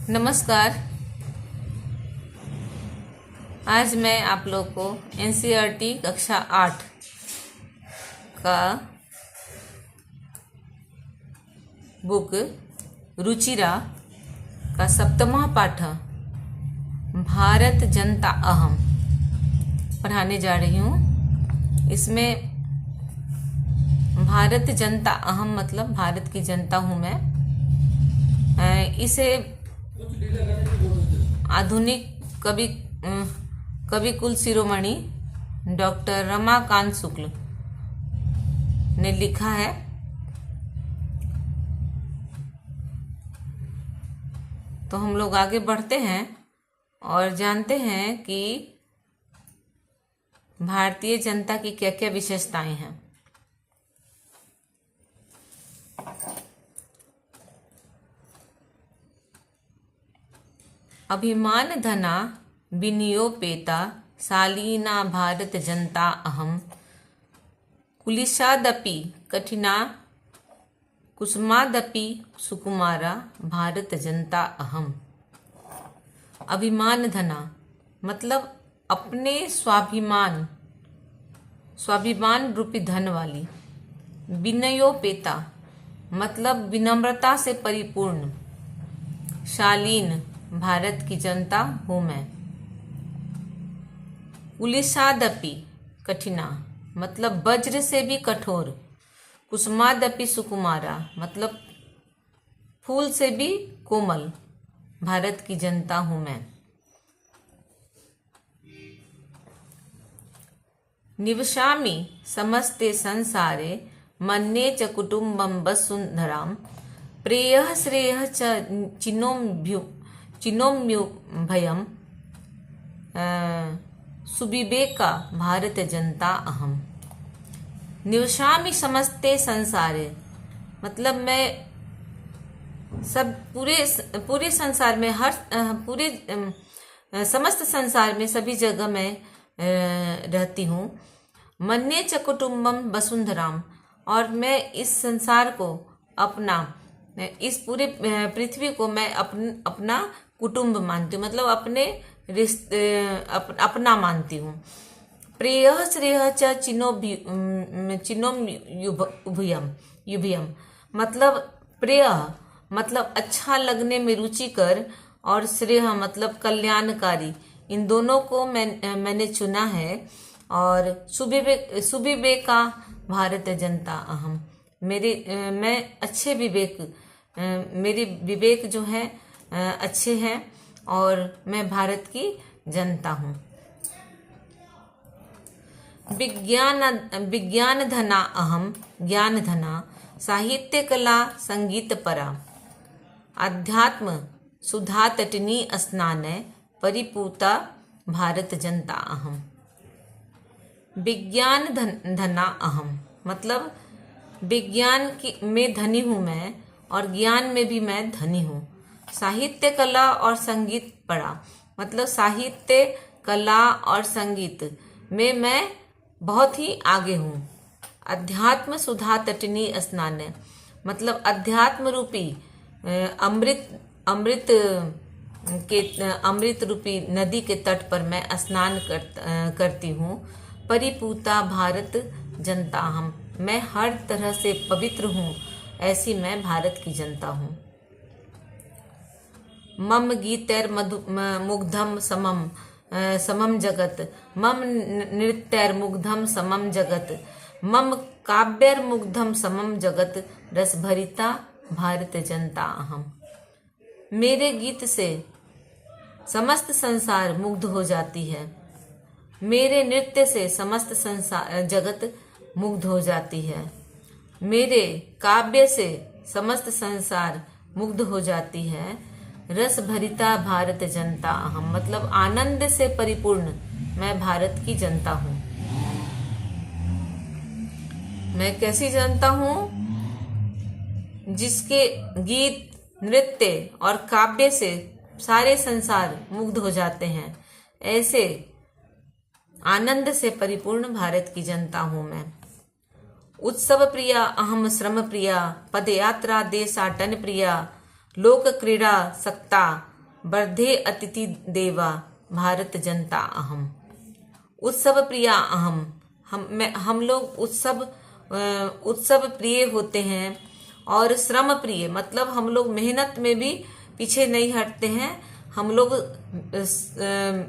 नमस्कार। आज मैं आप लोग को एनसीईआरटी कक्षा 8 का बुक रुचिरा का 7वां पाठ भारत जनता अहम पढ़ाने जा रही हूँ। इसमें भारत जनता अहम मतलब भारत की जनता हूँ मैं। इसे आधुनिक कवि कुल शिरोमणि डॉक्टर रमाकांत शुक्ल ने लिखा है। तो हम लोग आगे बढ़ते हैं और जानते हैं कि भारतीय जनता की क्या क्या विशेषताएं हैं। अभिमान धना विनियोपेता शालीना भारत जनता अहम कुलिशादपि कठिना कुसुमादपि सुकुमारा भारत जनता अहम। अभिमान धना मतलब अपने स्वाभिमान रूपी धन वाली। विनयोपेता मतलब विनम्रता से परिपूर्ण। शालीन भारत की जनता हूँ मैं। कुलिशादपि कठिना मतलब वज्र से भी कठोर। कुसुमादपि सुकुमारा मतलब फूल से भी कोमल भारत की जनता हूँ मैं। निवसामि समस्ते संसारे मन्ये च कुटुम्बं वसुन्धरां प्रेयः श्रेयः च चिनोम्युभयं सुविवेका भारत जनता अहम। निवसामि समस्ते संसारे मतलब मैं सब पूरे संसार में समस्त संसार में सभी जगह मैं रहती हूँ। मन्ये च कुटुम्बम वसुंधराम और मैं इस संसार को इस पूरे पृथ्वी को मैं अपना कुटुंब मानती हूँ मतलब अपने रिश्ते अपना मानती हूँ। प्रेयः श्रेयः च युभयम मतलब प्रिय मतलब अच्छा लगने में रुचिकर और श्रेय मतलब कल्याणकारी। इन दोनों को मैंने चुना है। और सुविवेका भारत जनता अहम मैं अच्छे मेरे विवेक जो है अच्छे हैं और मैं भारत की जनता हूँ। विज्ञान धना अहम ज्ञान धना साहित्य कला संगीत परा अध्यात्म सुधा तटिनी स्नान परिपूता भारत जनता अहम। विज्ञान धना अहम मतलब विज्ञान में धनी हूँ मैं और ज्ञान में भी मैं धनी हूँ। साहित्य कला और संगीत पढ़ा मतलब साहित्य कला और संगीत में मैं बहुत ही आगे हूँ। अध्यात्म सुधा तटिनी स्नान मतलब अध्यात्म रूपी अमृत रूपी नदी के तट पर मैं स्नान करती हूँ। परिपूता भारत जनता हम मैं हर तरह से पवित्र हूँ ऐसी मैं भारत की जनता हूँ। मम गीतैर मुग्धम समम जगत मम नृत्यैर मुग्धम समम जगत मम काव्यैर मुग्धम समम जगत रसभरिता भारत जनता अहम। मेरे गीत से समस्त संसार मुग्ध हो जाती है। मेरे नृत्य से समस्त जगत मुग्ध हो जाती है। मेरे काव्य से समस्त संसार मुग्ध हो जाती है। रस भरिता भारत जनता अहम मतलब आनंद से परिपूर्ण मैं भारत की जनता हूँ। मैं कैसी जनता हूँ? जिसके गीत नृत्य और काव्य से सारे संसार मुग्ध हो जाते हैं, ऐसे आनंद से परिपूर्ण भारत की जनता हूँ मैं। उत्सव प्रिया अहम श्रम प्रिया पदयात्रा देशाटन प्रिया लोक क्रीड़ा सक्ता वर्धे अतिथि देवा भारत जनता अहम। उत्सव प्रिया अहम, हम लोग उत्सव प्रिय होते हैं। और श्रम प्रिय मतलब हम लोग मेहनत में भी पीछे नहीं हटते हैं, हम लोग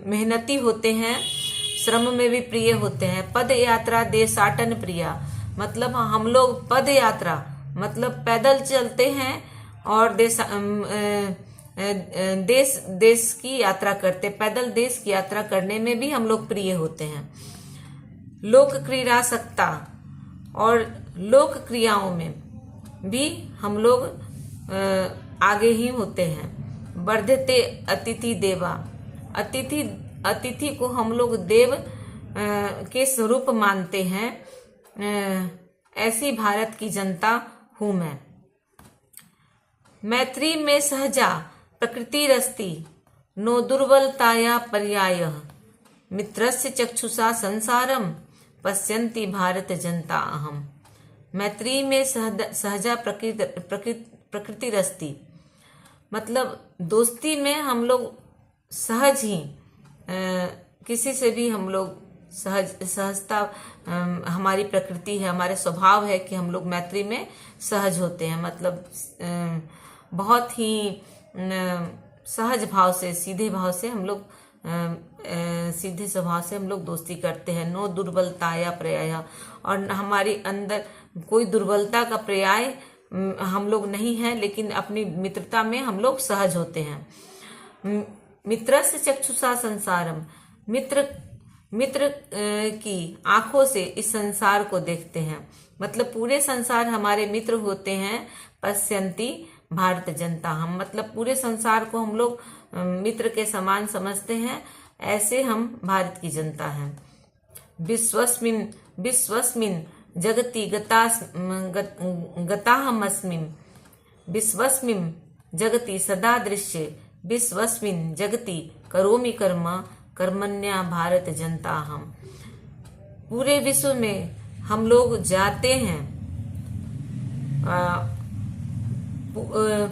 मेहनती होते हैं, श्रम में भी प्रिय होते हैं। पद यात्रा देशाटन प्रिया मतलब हम लोग पद यात्रा मतलब पैदल चलते हैं और देश की यात्रा करते, पैदल देश की यात्रा करने में भी हम लोग प्रिय होते हैं। लोक क्रीड़ासक्ता और लोक क्रियाओं में भी हम लोग आगे ही होते हैं। वर्धते अतिथि देवा, अतिथि को हम लोग देव के स्वरूप मानते हैं। ऐसी भारत की जनता हूं मैं। मैत्री में सहजा प्रकृतिरस्ति, नो दुर्बलताया पर्यायः। मित्रस्य चक्षुषा संसारम, पश्यन्ति भारत जनता अहम। मैत्री में सहजा प्रकृतिरस्ति मतलब दोस्ती में हम लोग सहज ही, किसी से भी हम लोग सहजता हमारी प्रकृति है, हमारे स्वभाव है कि हम लोग मैत्री में सहज होते हैं। मतलब बहुत ही सहज भाव से, सीधे भाव से हम लोग सीधे स्वभाव से हम लोग दोस्ती करते हैं। नो दुर्बलता या पर्याय, और हमारी अंदर कोई दुर्बलता का पर्याय हम लोग नहीं है, लेकिन अपनी मित्रता में हम लोग सहज होते हैं। मित्रस्य चक्षुषा संसारम, मित्र की आंखों से इस संसार को देखते हैं, मतलब पूरे संसार हमारे मित्र होते हैं। पश्यन्ति भारत जनता हम मतलब पूरे संसार को हम लोग मित्र के समान समझते हैं, ऐसे हम भारत की जनता हैं। विश्वस्मिन जगति गताहमस्मिन्, विश्वस्मिन् जगति सदा दृश्ये, विश्वस्मिन् जगति करोमि कर्म, कर्मण्या भारत जनता हम। पूरे विश्व में हम लोग जाते हैं,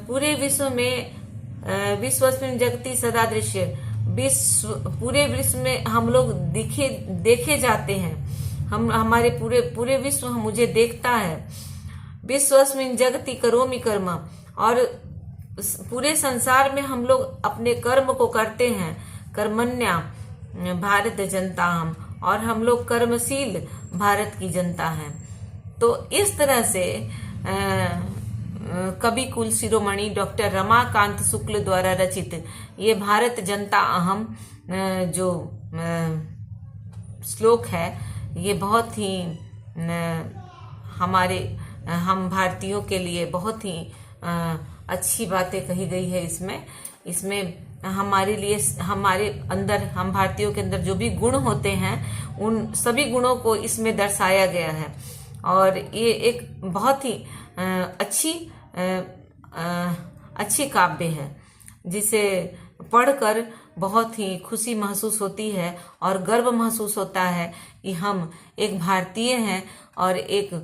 पूरे विश्व में विश्वस्मिन् जगति सदा दृश्य, पूरे विश्व में हम लोग देखे जाते हैं। हमारे पूरे विश्व मुझे देखता है। विश्वस्मिन् जगति करोमि कर्म, और पूरे संसार में हम लोग अपने कर्म को करते हैं। कर्मण्या भारत जनता हम, और हम लोग कर्मशील भारत की जनता हैं। तो इस तरह से कवि कुल शिरोमणि डॉक्टर रमाकांत शुक्ल द्वारा रचित ये भारत जनता अहम जो श्लोक है, ये बहुत ही हम भारतीयों के लिए बहुत ही अच्छी बातें कही गई है। इसमें हमारे लिए, हमारे अंदर, हम भारतीयों के अंदर जो भी गुण होते हैं उन सभी गुणों को इसमें दर्शाया गया है। और ये एक बहुत ही अच्छी काव्य है, जिसे पढ़कर बहुत ही खुशी महसूस होती है और गर्व महसूस होता है कि हम एक भारतीय हैं और एक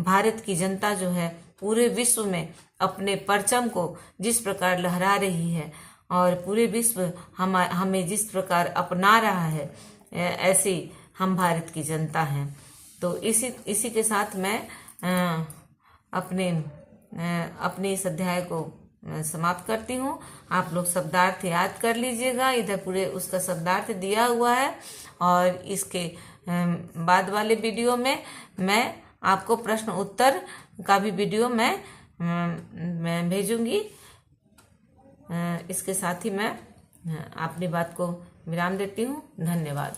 भारत की जनता जो है पूरे विश्व में अपने परचम को जिस प्रकार लहरा रही है और पूरे विश्व हमें जिस प्रकार अपना रहा है, ऐसी हम भारत की जनता हैं। तो इसी के साथ मैं अपने इस अध्याय को समाप्त करती हूँ। आप लोग शब्दार्थ याद कर लीजिएगा, इधर पूरे उसका शब्दार्थ दिया हुआ है, और इसके बाद वाले वीडियो में मैं आपको प्रश्न उत्तर का भी वीडियो मैं भेजूंगी। इसके साथ ही मैं अपनी बात को विराम देती हूँ। धन्यवाद।